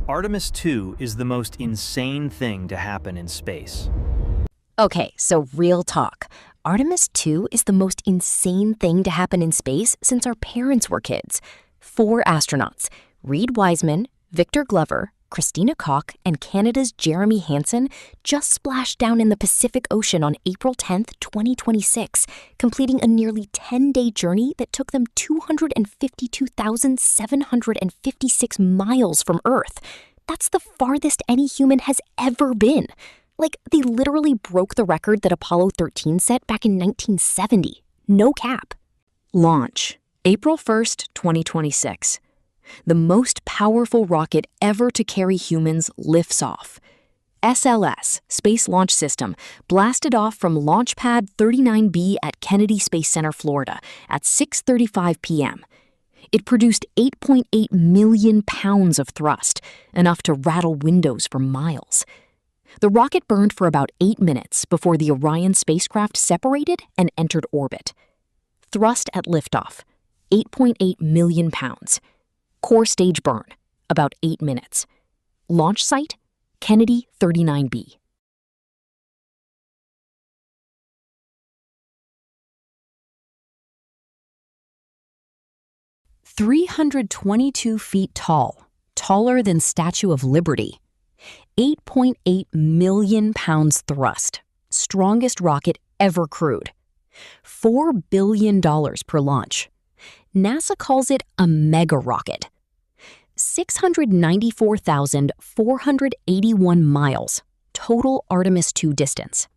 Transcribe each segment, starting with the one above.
Artemis II is the most insane thing to happen in space. Okay, so real talk. Artemis II is the most insane thing to happen in space since our parents were kids. 4 astronauts, Reid Wiseman, Victor Glover, Christina Koch, and Canada's Jeremy Hansen, just splashed down in the Pacific Ocean on April 10th, 2026, completing a nearly 10-day journey that took them 252,756 miles from Earth. That's the farthest any human has ever been. Like, they literally broke the record that Apollo 13 set back in 1970. No cap. Launch, April 1st, 2026. The most powerful rocket ever to carry humans lifts off. SLS, Space Launch System, blasted off from Launch Pad 39B at Kennedy Space Center, Florida, at 6:35 p.m. It produced 8.8 million pounds of thrust, enough to rattle windows for miles. The rocket burned for about 8 minutes before the Orion spacecraft separated and entered orbit. Thrust at liftoff, 8.8 million pounds. Core stage burn, about 8 minutes. Launch site, Kennedy 39B. "322 feet tall, taller than Statue of Liberty. 8.8 million pounds thrust, strongest rocket ever crewed. $4 billion per launch. NASA calls it a mega rocket. 694,481 miles, total Artemis II distance.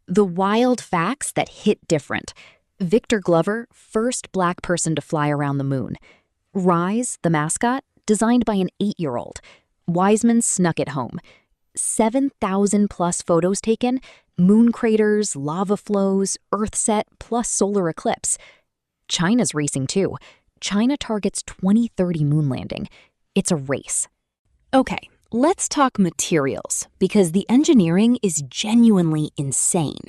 The wild facts that hit different. Victor Glover, first Black person to fly around the moon. Rise, the mascot, designed by an 8-year-old. Wiseman snuck it home. 7,000 plus photos taken, moon craters, lava flows, Earth set, plus solar eclipse. China's racing too. China targets 2030 moon landing. It's a race. Okay, let's talk materials, because the engineering is genuinely insane.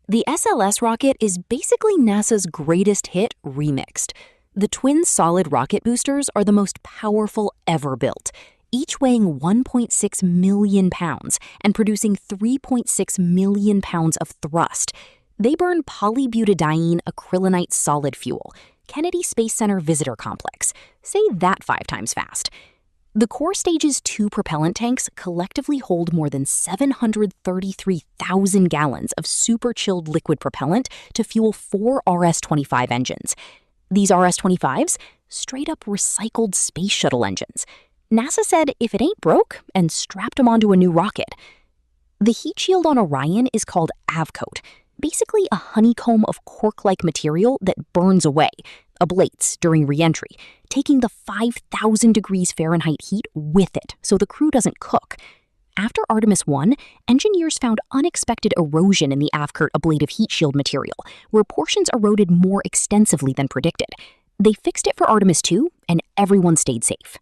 The SLS rocket is basically NASA's greatest hit remixed. The twin solid rocket boosters are the most powerful ever built, each weighing 1.6 million pounds and producing 3.6 million pounds of thrust. They burn polybutadiene acrylonite solid fuel, Kennedy Space Center Visitor Complex. Say that 5 times fast. The core stage's 2 propellant tanks collectively hold more than 733,000 gallons of super-chilled liquid propellant to fuel 4 RS-25 engines. These RS-25s, straight-up recycled space shuttle engines. NASA said if it ain't broke, and strapped them onto a new rocket. The heat shield on Orion is called Avcoat, basically a honeycomb of cork-like material that burns away, ablates during re-entry, taking the 5,000 degrees Fahrenheit heat with it so the crew doesn't cook. After Artemis I, engineers found unexpected erosion in the Avcoat ablative heat shield material, where portions eroded more extensively than predicted. They fixed it for Artemis II, and everyone stayed safe.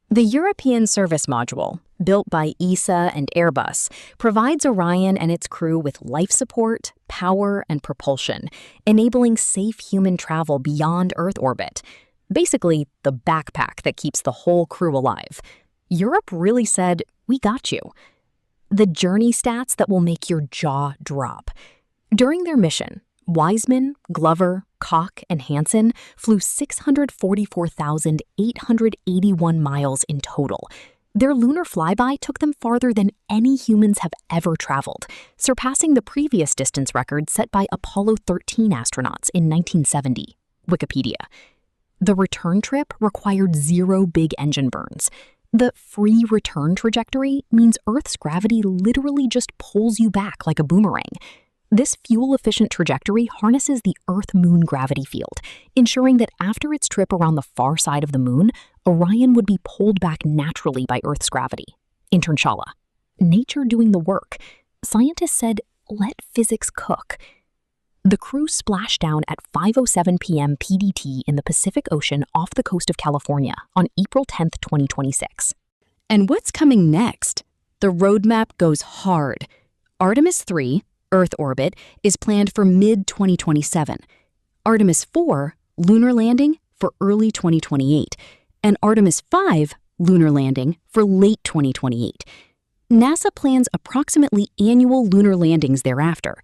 The European Service Module, built by ESA and Airbus, provides Orion and its crew with life support, power, and propulsion, enabling safe human travel beyond Earth orbit. Basically, the backpack that keeps the whole crew alive. Europe really said, "We got you." The journey stats that will make your jaw drop. During their mission, Wiseman, Glover, Koch, and Hansen flew 644,881 miles in total. Their lunar flyby took them farther than any humans have ever traveled, surpassing the previous distance record set by Apollo 13 astronauts in 1970. Wikipedia. The return trip required 0 big engine burns. The free return trajectory means Earth's gravity literally just pulls you back like a boomerang. This fuel-efficient trajectory harnesses the Earth-Moon gravity field, ensuring that after its trip around the far side of the Moon, Orion would be pulled back naturally by Earth's gravity. Internshallah. Nature doing the work. Scientists said, let physics cook. The crew splashed down at 5:07 p.m. PDT in the Pacific Ocean off the coast of California on April 10, 2026. And what's coming next? The roadmap goes hard. Artemis III, Earth orbit is planned for mid-2027. Artemis IV, lunar landing, for early 2028, and Artemis V, lunar landing, for late 2028. NASA plans approximately annual lunar landings thereafter.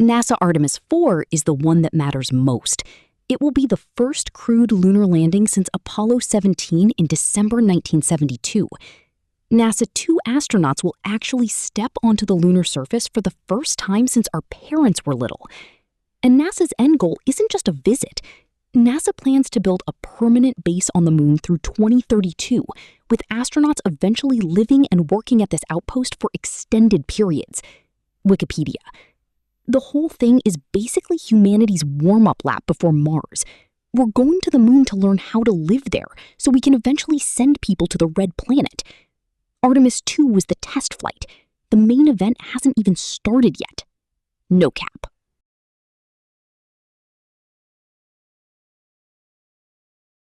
NASA Artemis IV is the one that matters most. It will be the first crewed lunar landing since Apollo 17 in December 1972. NASA 2 astronauts will actually step onto the lunar surface for the first time since our parents were little. And NASA's end goal isn't just a visit. NASA plans to build a permanent base on the moon through 2032, with astronauts eventually living and working at this outpost for extended periods. Wikipedia. The whole thing is basically humanity's warm-up lap before Mars. We're going to the moon to learn how to live there, so we can eventually send people to the red planet. Artemis II was the test flight. The main event hasn't even started yet. No cap.